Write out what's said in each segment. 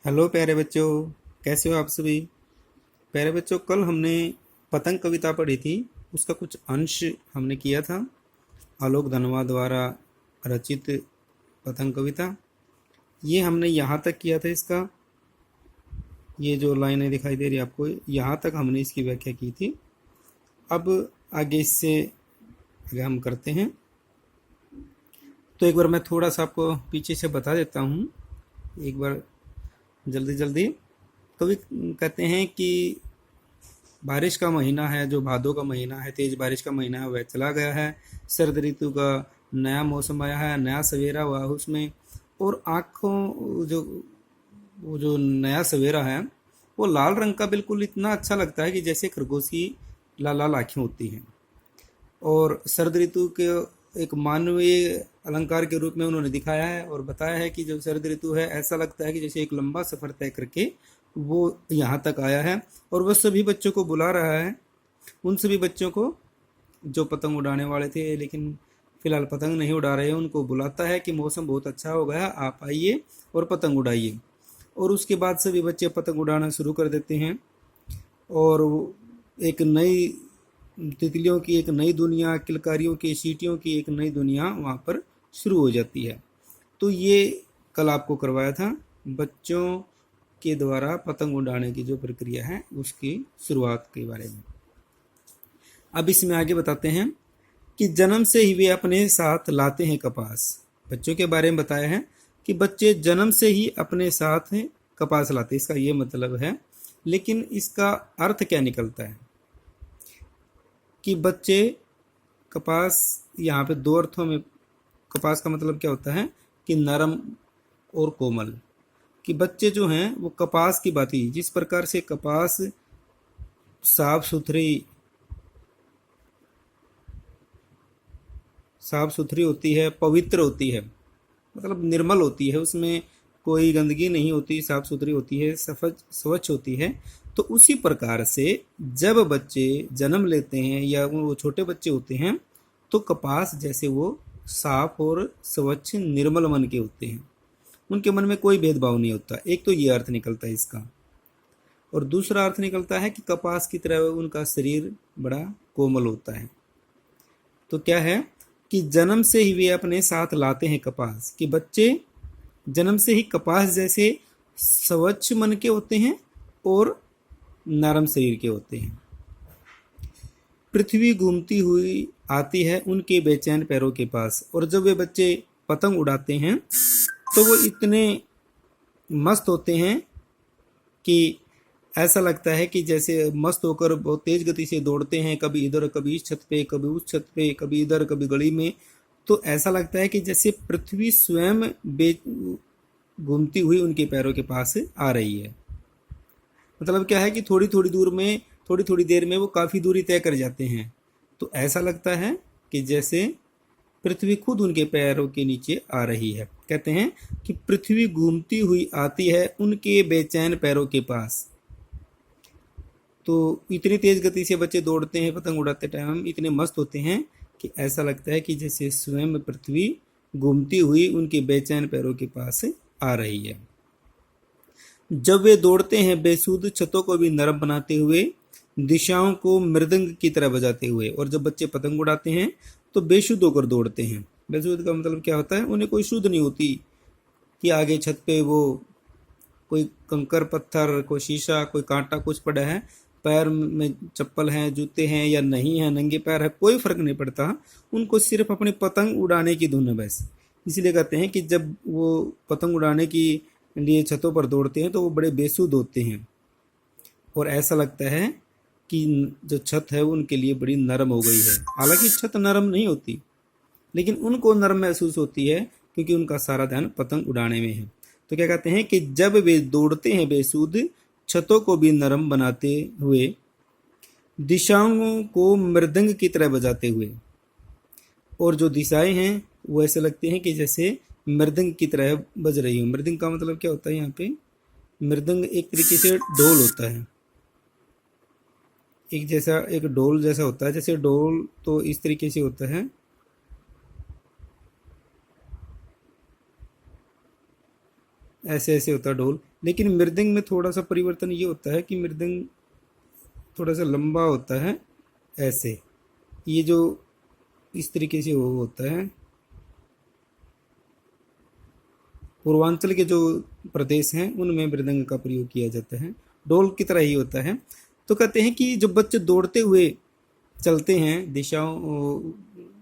Hello प्यारे बच्चों, कैसे हो आप सभी। प्यारे बच्चों, कल हमने पतंग कविता पढ़ी थी। उसका कुछ अंश हमने किया था। आलोक धनवा द्वारा रचित पतंग कविता, ये हमने यहाँ तक किया था। इसका ये जो लाइनें दिखाई दे रही है आपको, यहाँ तक हमने इसकी व्याख्या की थी। अब आगे इससे आगे हम करते हैं। तो एक बार मैं थोड़ा सा आपको पीछे से बता देता हूँ, एक बार जल्दी जल्दी। कवि कहते हैं कि बारिश का महीना है, जो भादों का महीना है, तेज बारिश का महीना है, वह चला गया है। शरद ऋतु का नया मौसम आया है, नया सवेरा हुआ है उसमें। और आँखों जो वो जो नया सवेरा है, वो लाल रंग का बिल्कुल इतना अच्छा लगता है कि जैसे खरगोश की लाल लाल आँखें होती हैं। और शरद ऋतु के एक मानवीय अलंकार के रूप में उन्होंने दिखाया है और बताया है कि जो शरद ऋतु है, ऐसा लगता है कि जैसे एक लंबा सफ़र तय करके वो यहाँ तक आया है। और वह सभी बच्चों को बुला रहा है, उन सभी बच्चों को जो पतंग उड़ाने वाले थे लेकिन फिलहाल पतंग नहीं उड़ा रहे हैं, उनको बुलाता है कि मौसम बहुत अच्छा हो गया, आप आइए और पतंग उड़ाइए। और उसके बाद सभी बच्चे पतंग उड़ाना शुरू कर देते हैं। और एक नई तितलियों की एक नई दुनिया, किलकारियों की, सीटियों की एक नई दुनिया वहाँ पर शुरू हो जाती है। तो ये कल आपको करवाया था बच्चों के द्वारा पतंग उड़ाने की जो प्रक्रिया है उसकी शुरुआत के बारे में। अब इसमें आगे बताते हैं कि जन्म से ही वे अपने साथ लाते हैं कपास। बच्चों के बारे में बताया है कि बच्चे जन्म से ही अपने साथ कपास लाते, इसका ये मतलब है। लेकिन इसका अर्थ क्या निकलता है कि बच्चे कपास, यहाँ पे दो अर्थों में कपास का मतलब क्या होता है कि नरम और कोमल। कि बच्चे जो हैं वो कपास की बात ही, जिस प्रकार से कपास साफ सुथरी होती है, पवित्र होती है, मतलब निर्मल होती है, उसमें कोई गंदगी नहीं होती, साफ सुथरी होती है, स्वच्छ होती है। तो उसी प्रकार से जब बच्चे जन्म लेते हैं या वो छोटे बच्चे होते हैं, तो कपास जैसे वो साफ और स्वच्छ निर्मल मन के होते हैं, उनके मन में कोई भेदभाव नहीं होता। एक तो ये अर्थ निकलता है इसका। और दूसरा अर्थ निकलता है कि कपास की तरह उनका शरीर बड़ा कोमल होता है। तो क्या है कि जन्म से ही वे अपने साथ लाते हैं कपास। कि बच्चे जन्म से ही कपास जैसे स्वच्छ मन के होते हैं और नरम शरीर के होते हैं। पृथ्वी घूमती हुई आती है उनके बेचैन पैरों के पास। और जब वे बच्चे पतंग उड़ाते हैं तो वो इतने मस्त होते हैं कि ऐसा लगता है कि जैसे मस्त होकर बहुत तेज गति से दौड़ते हैं, कभी इधर कभी इस छत पे, कभी उस छत पे, कभी इधर कभी गली में। तो ऐसा लगता है कि जैसे पृथ्वी स्वयं घूमती हुई उनके पैरों के पास आ रही है। मतलब क्या है कि थोड़ी थोड़ी दूर में, थोड़ी थोड़ी देर में वो काफ़ी दूरी तय कर जाते हैं। तो ऐसा लगता है कि जैसे पृथ्वी खुद उनके पैरों के नीचे आ रही है। कहते हैं कि पृथ्वी घूमती हुई आती है उनके बेचैन पैरों के पास। तो इतनी तेज गति से बच्चे दौड़ते हैं, पतंग उड़ाते टाइम इतने मस्त होते हैं कि ऐसा लगता है कि जैसे स्वयं पृथ्वी घूमती हुई उनके बेचैन पैरों के पास आ रही है। जब वे दौड़ते हैं बेसुध छतों को भी नरम बनाते हुए, दिशाओं को मृदंग की तरह बजाते हुए। और जब बच्चे पतंग उड़ाते हैं तो बेसुध होकर दौड़ते हैं। बेसुध का मतलब क्या होता है, उन्हें कोई शुद्ध नहीं होती कि आगे छत पे वो कोई कंकर पत्थर, कोई शीशा, कोई कांटा कुछ पड़ा है, पैर में चप्पल हैं, जूते हैं या नहीं है, नंगे पैर है, कोई फर्क नहीं पड़ता। उनको सिर्फ अपनी पतंग उड़ाने की धुन है बस। इसीलिए कहते हैं कि जब वो पतंग उड़ाने की लिए छतों पर दौड़ते हैं तो वो बड़े बेसुध होते हैं। और ऐसा लगता है कि जो छत है वो उनके लिए बड़ी नरम हो गई है। हालांकि छत नरम नहीं होती, लेकिन उनको नरम महसूस होती है क्योंकि उनका सारा ध्यान पतंग उड़ाने में है। तो क्या कहते हैं कि जब वे दौड़ते हैं बेसुध छतों को भी नरम बनाते हुए, दिशाओं को मृदंग की तरह बजाते हुए। और जो दिशाएं हैं वो ऐसे लगते हैं कि जैसे मृदंग की तरह बज रही हो। मृदंग का मतलब क्या होता है, यहाँ पे मृदंग एक तरीके से ढोल होता है, एक जैसा, एक ढोल जैसा होता है। जैसे ढोल तो इस तरीके से होता है, ऐसे ऐसे होता है ढोल। लेकिन मृदंग में थोड़ा सा परिवर्तन ये होता है कि मृदंग थोड़ा सा लंबा होता है ऐसे, ये जो इस तरीके से वो होता है। पूर्वांचल के जो प्रदेश हैं उनमें मृदंग का प्रयोग किया जाता है, ढोल की तरह ही होता है। तो कहते हैं कि जब बच्चे दौड़ते हुए चलते हैं, दिशाओं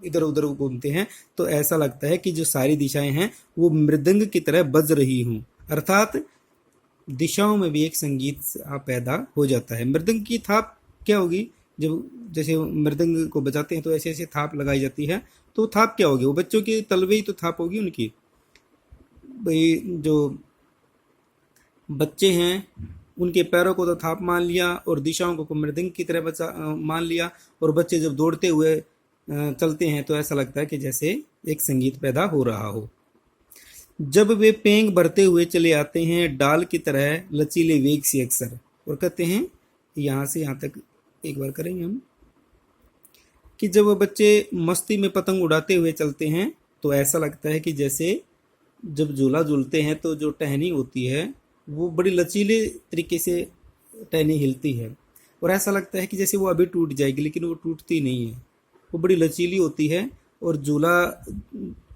इधर उधर घूमते हैं, तो ऐसा लगता है कि जो सारी दिशाएं हैं वो मृदंग की तरह बज रही हूँ, अर्थात दिशाओं में भी एक संगीत पैदा हो जाता है। मृदंग की थाप क्या होगी, जब जैसे मृदंग को बजाते हैं तो ऐसे ऐसे थाप लगाई जाती है, तो थाप क्या होगी, वो बच्चों के तलवे ही तो थाप होगी उनकी। भाई जो बच्चे हैं उनके पैरों को तो थाप मान लिया और दिशाओं को मृदंग की तरह बचा मान लिया, और बच्चे जब दौड़ते हुए चलते हैं तो ऐसा लगता है कि जैसे एक संगीत पैदा हो रहा हो। जब वे पेंग भरते हुए चले आते हैं डाल की तरह लचीले वेग से अक्सर, और कहते हैं यहाँ से यहाँ तक एक बार करेंगे हम, कि जब बच्चे मस्ती में पतंग उड़ाते हुए चलते हैं तो ऐसा लगता है कि जैसे जब झूला झूलते हैं तो जो टहनी होती है वो बड़ी लचीले तरीके से टहनी हिलती है, और ऐसा लगता है कि जैसे वो अभी टूट जाएगी, लेकिन वो टूटती नहीं है, वो बड़ी लचीली होती है और झूला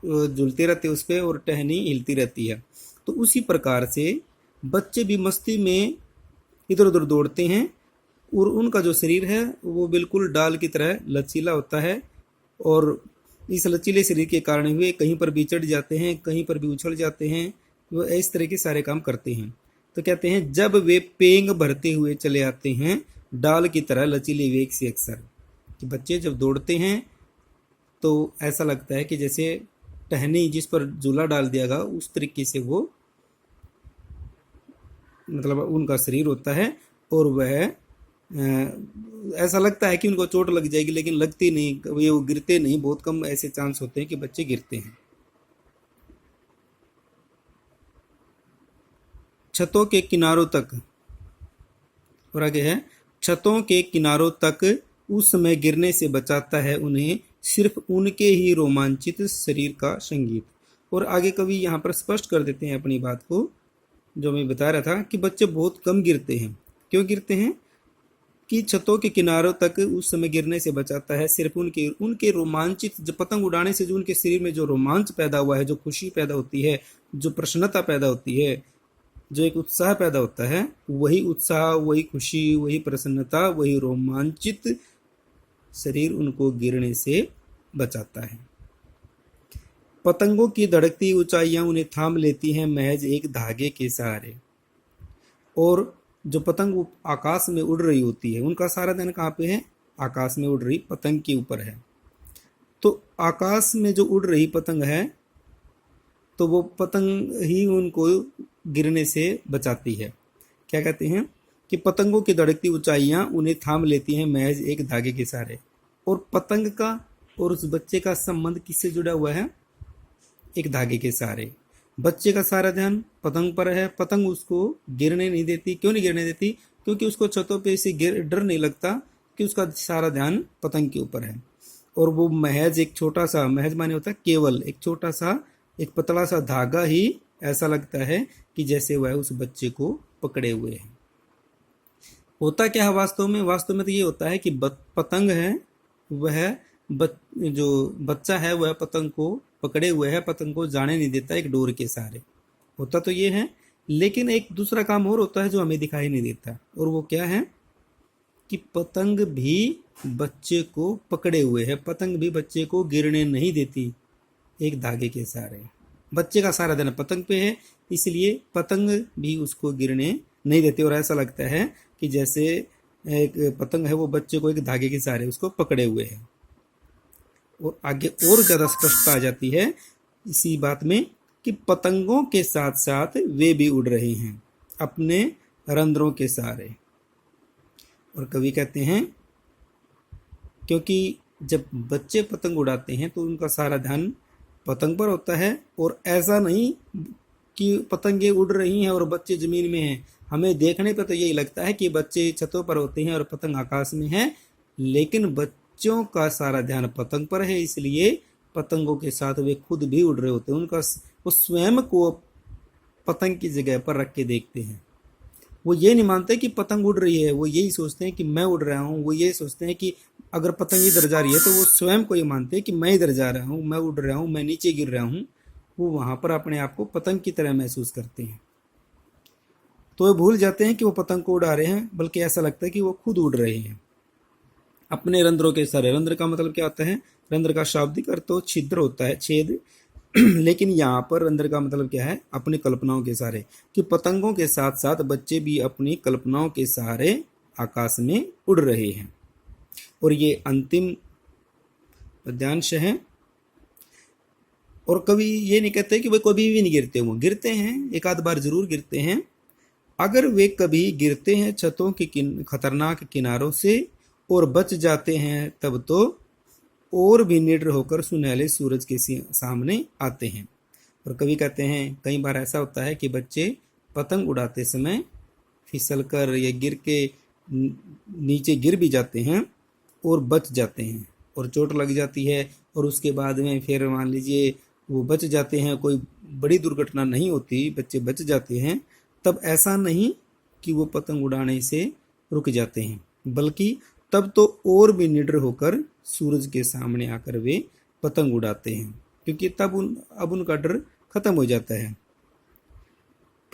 झूलते रहते उस पर और टहनी हिलती रहती है। तो उसी प्रकार से बच्चे भी मस्ती में इधर उधर दौड़ते हैं और उनका जो शरीर है वो बिल्कुल डाल की तरह लचीला होता है, और इस लचीले शरीर के कारण वे कहीं पर भी चढ़ जाते हैं, कहीं पर भी उछल जाते हैं, वो इस तरह के सारे काम करते हैं। तो कहते हैं जब वे पेंग भरते हुए चले आते हैं डाल की तरह लचीले वेग से अक्सर, कि बच्चे जब दौड़ते हैं तो ऐसा लगता है कि जैसे टहनी जिस पर झूला डाल दिया गया उस तरीके से वो मतलब उनका शरीर होता है, और वह ऐसा लगता है कि उनको चोट लग जाएगी, लेकिन लगती नहीं, कभी वो गिरते नहीं, बहुत कम ऐसे चांस होते हैं कि बच्चे गिरते हैं। छतों के किनारों तक, और आगे है छतों के किनारों तक उस समय गिरने से बचाता है उन्हें सिर्फ उनके ही रोमांचित शरीर का संगीत। और आगे कवि यहाँ पर स्पष्ट कर देते हैं अपनी बात को, जो मैं बता रहा था कि बच्चे बहुत कम गिरते हैं। क्यों गिरते हैं, कि छतों के किनारों तक उस समय गिरने से बचाता है सिर्फ उनके रोमांचित, जब पतंग उड़ाने से जो उनके शरीर में जो रोमांच पैदा हुआ है, जो खुशी पैदा होती है, जो प्रसन्नता पैदा होती है, जो एक उत्साह पैदा होता है, वही उत्साह, वही खुशी, वही प्रसन्नता, वही रोमांचित शरीर उनको गिरने से बचाता है। पतंगों की धड़कती ऊंचाइयां उन्हें थाम लेती हैं महज एक धागे के सहारे, और जो पतंग आकाश में उड़ रही होती है उनका सारा ध्यान कहाँ पे है, आकाश में उड़ रही पतंग के ऊपर है। तो आकाश में जो उड़ रही पतंग है तो वो पतंग ही उनको गिरने से बचाती है। क्या कहते हैं कि पतंगों की धड़कती ऊंचाइयां उन्हें थाम लेती हैं महज एक धागे के सहारे, और पतंग का और उस बच्चे का संबंध किससे जुड़ा हुआ है, एक धागे के सहारे। बच्चे का सारा ध्यान पतंग पर है, पतंग उसको गिरने नहीं देती। क्यों नहीं गिरने देती, क्योंकि उसको छतों पे से डर नहीं लगता, कि उसका सारा ध्यान पतंग के ऊपर है। और वो महज एक छोटा सा, महज माने होता है केवल, एक छोटा सा, एक पतला सा धागा ही ऐसा लगता है कि जैसे वह उस बच्चे को पकड़े हुए है। होता क्या है वास्तव में, वास्तव में तो ये होता है कि पतंग है वह जो बच्चा है वह पतंग को पकड़े हुए है, पतंग को जाने नहीं देता एक डोर के सहारे। होता तो ये है, लेकिन एक दूसरा काम और होता है जो हमें दिखाई नहीं देता, और वो क्या है कि पतंग भी बच्चे को पकड़े हुए है, पतंग भी बच्चे को गिरने नहीं देती एक धागे के सहारे। बच्चे का सारा ध्यान पतंग पे है, इसलिए पतंग भी उसको गिरने नहीं देती, और ऐसा लगता है कि जैसे एक पतंग है वो बच्चे को एक धागे के सहारे उसको पकड़े हुए है। और आगे और ज़्यादा स्पष्टता आ जाती है इसी बात में कि पतंगों के साथ साथ वे भी उड़ रहे हैं अपने रंध्रों के सहारे। और कवि कहते हैं क्योंकि जब बच्चे पतंग उड़ाते हैं तो उनका सारा ध्यान पतंग पर होता है, और ऐसा नहीं कि पतंगे उड़ रही हैं और बच्चे ज़मीन में हैं। हमें देखने पर तो यही लगता है कि बच्चे छतों पर होते हैं और पतंग आकाश में है, लेकिन बच्चों का सारा ध्यान पतंग पर है, इसलिए पतंगों के साथ वे खुद भी उड़ रहे होते हैं। उनका वो स्वयं को पतंग की जगह पर रख के देखते हैं। वो ये नहीं मानते कि पतंग उड़ रही है, वो यही सोचते हैं कि मैं उड़ रहा हूँ। वो ये सोचते हैं कि अगर पतंग इधर जा रही है तो वो स्वयं को ये मानते हैं कि मैं इधर जा रहा हूँ, मैं उड़ रहा हूँ, मैं नीचे गिर रहा हूँ। वो वहाँ पर अपने आप को पतंग की तरह महसूस करते हैं। तो वो भूल जाते हैं कि वो पतंग को उड़ा रहे हैं, बल्कि ऐसा लगता है कि वो खुद उड़ रहे हैं अपने रंध्रों के सहारे। रंध्र का मतलब क्या होता है? रंध्र का शाब्दिक अर्थ तो छिद्र होता है, छेद। लेकिन यहाँ पर रंध्र का मतलब क्या है? अपनी कल्पनाओं के सहारे। कि पतंगों के साथ साथ बच्चे भी अपनी कल्पनाओं के सहारे आकाश में उड़ रहे हैं। और ये अंतिम पद्यांश है। और कभी ये नहीं कहते कि वे कभी भी नहीं गिरते, वो गिरते हैं, एक आध बार जरूर गिरते हैं। अगर वे कभी गिरते हैं छतों के खतरनाक किनारों से और बच जाते हैं, तब तो और भी निडर होकर सुनहले सूरज के सामने आते हैं। और कभी कहते हैं कई बार ऐसा होता है कि बच्चे पतंग उड़ाते समय फिसल कर या गिर के नीचे गिर भी जाते हैं और बच जाते हैं, और चोट लग जाती है, और उसके बाद में फिर मान लीजिए वो बच जाते हैं, कोई बड़ी दुर्घटना नहीं होती, बच्चे बच जाते हैं। तब ऐसा नहीं कि वो पतंग उड़ाने से रुक जाते हैं, बल्कि तब तो और भी निडर होकर सूरज के सामने आकर वे पतंग उड़ाते हैं, क्योंकि तब अब उनका डर खत्म हो जाता है।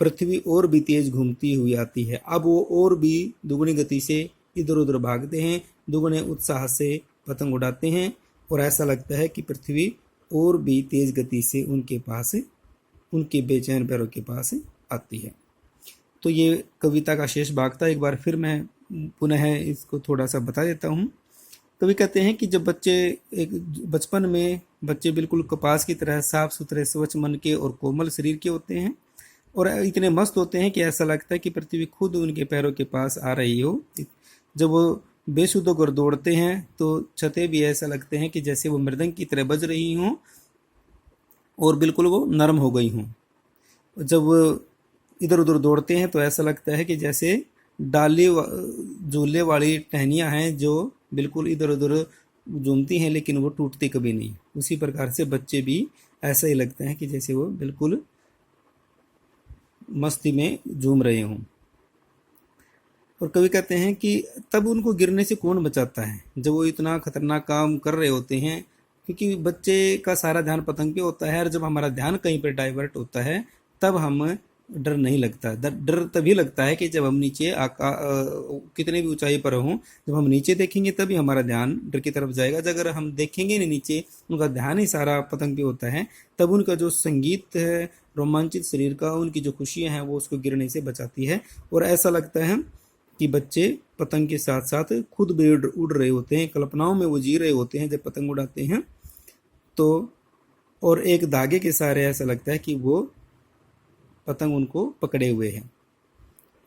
पृथ्वी और भी तेज घूमती हुई आती है। अब वो और भी दुगनी गति से इधर उधर भागते हैं, दुगने उत्साह से पतंग उड़ाते हैं, और ऐसा लगता है कि पृथ्वी और भी तेज गति से उनके पास, उनके बेचैन पैरों के पास आती है। तो ये कविता का शेष भाग था। एक बार फिर मैं पुनः इसको थोड़ा सा बता देता हूँ। कवि कहते हैं कि जब बच्चे, एक बचपन में बच्चे बिल्कुल कपास की तरह साफ सुथरे स्वच्छ मन के और कोमल शरीर के होते हैं, और इतने मस्त होते हैं कि ऐसा लगता है कि पृथ्वी खुद उनके पैरों के पास आ रही हो। जब वो बेसुध होकर दौड़ते हैं तो छतें भी ऐसा लगते हैं कि जैसे वो मृदंग की तरह बज रही हों और बिल्कुल वो नरम हो गई हों। जब वो इधर उधर दौड़ते हैं तो ऐसा लगता है कि जैसे डाली झूले वाली टहनियाँ हैं जो बिल्कुल इधर उधर झूमती हैं, लेकिन वो टूटती कभी नहीं। उसी प्रकार से बच्चे भी ऐसा ही लगते हैं कि जैसे वो बिल्कुल मस्ती में झूम रहे हों। और कवि कहते हैं कि तब उनको गिरने से कौन बचाता है, जब वो इतना खतरनाक काम कर रहे होते हैं। क्योंकि बच्चे का सारा ध्यान पतंग पे होता है, और जब हमारा ध्यान कहीं पर डाइवर्ट होता है तब हम डर नहीं लगता। डर तभी लगता है कि जब हम नीचे कितने भी ऊंचाई पर हों, जब हम नीचे देखेंगे तभी हमारा ध्यान डर की तरफ जाएगा। अगर हम देखेंगे नहीं नीचे, उनका ध्यान ही सारा पतंग पे होता है, तब उनका जो संगीत है, रोमांचित शरीर का, उनकी जो खुशियां हैं, वो उसको गिरने से बचाती है। और ऐसा लगता है कि बच्चे पतंग के साथ साथ खुद भी उड़ रहे होते हैं, कल्पनाओं में वो जी रहे होते हैं जब पतंग उड़ाते हैं तो। और एक धागे के सहारे ऐसा लगता है कि वो पतंग उनको पकड़े हुए हैं।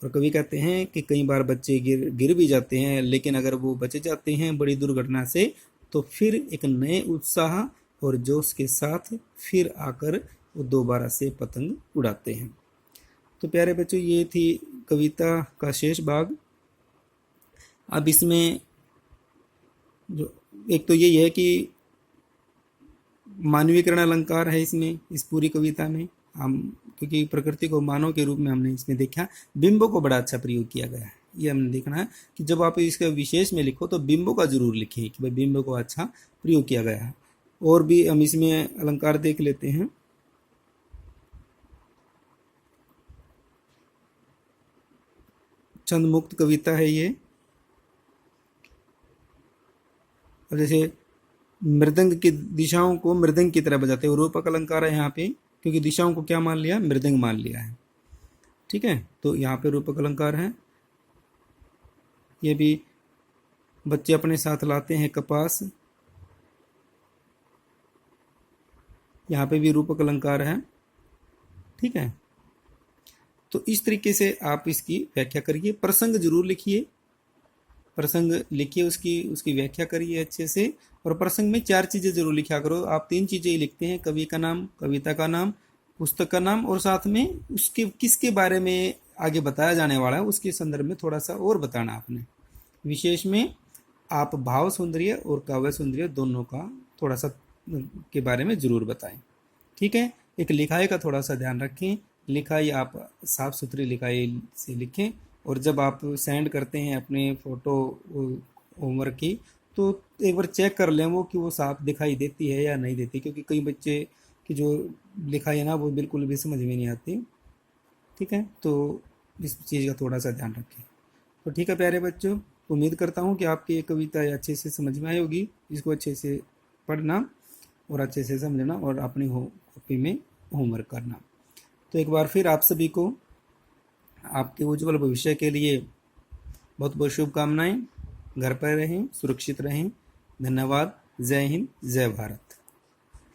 और कवि कहते हैं कि कई बार बच्चे गिर भी जाते हैं, लेकिन अगर वो बच जाते हैं बड़ी दुर्घटना से, तो फिर एक नए उत्साह और जोश के साथ फिर आकर वो दोबारा से पतंग उड़ाते हैं। तो प्यारे बच्चों, ये थी कविता का शेष भाग। अब इसमें जो एक तो यही है कि मानवीकरण अलंकार है इसमें, इस पूरी कविता में हम, क्योंकि प्रकृति को मानव के रूप में हमने इसमें देखा, बिंबों को बड़ा अच्छा प्रयोग किया गया है। ये हमने देखना है कि जब आप इसके विशेष में लिखो तो बिंबों का जरूर लिखिए कि भाई बिंबों को अच्छा प्रयोग किया गया है। और भी हम इसमें अलंकार देख लेते हैं। छंद मुक्त कविता है ये। और जैसे मृदंग की दिशाओं को मृदंग की तरह बजाते हैं, रूपक अलंकार है यहाँ पे, क्योंकि दिशाओं को क्या मान लिया, मृदंग मान लिया है। ठीक है, तो यहाँ पे रूपक अलंकार है। ये भी बच्चे अपने साथ लाते हैं कपास, यहाँ पे भी रूपक अलंकार है। ठीक है, तो इस तरीके से आप इसकी व्याख्या करिए, प्रसंग जरूर लिखिए, प्रसंग लिखिए, उसकी व्याख्या करिए अच्छे से। और प्रसंग में 4 चीजें जरूर लिखा करो। आप 3 चीजें ही लिखते हैं, कवि का नाम, कविता का नाम, पुस्तक का नाम, और साथ में उसके किसके बारे में आगे बताया जाने वाला है उसके संदर्भ में थोड़ा सा और बताना आपने। विशेष में आप भाव सौंदर्य और काव्य सौंदर्य दोनों का थोड़ा सा के बारे में जरूर बताएं। ठीक है, एक लिखाई का थोड़ा सा ध्यान रखें, लिखाई आप साफ सुथरी लिखाई से लिखें, और जब आप सेंड करते हैं अपने फ़ोटो होमवर्क की, तो एक बार चेक कर लें वो कि वो साफ दिखाई देती है या नहीं देती, क्योंकि कई बच्चे की जो लिखाई है ना वो बिल्कुल भी समझ में नहीं आती। ठीक है, तो इस चीज़ का थोड़ा सा ध्यान रखें। तो ठीक है प्यारे बच्चों, उम्मीद करता हूँ कि आपकी ये कविता अच्छे से समझ में आई होगी। इसको अच्छे से पढ़ना और अच्छे से समझना और अपनी कॉपी में होमवर्क करना। तो एक बार फिर आप सभी को आपके उज्जवल भविष्य के लिए बहुत बहुत शुभकामनाएं। घर पर रहें, सुरक्षित रहें। धन्यवाद। जय हिंद, जय भारत।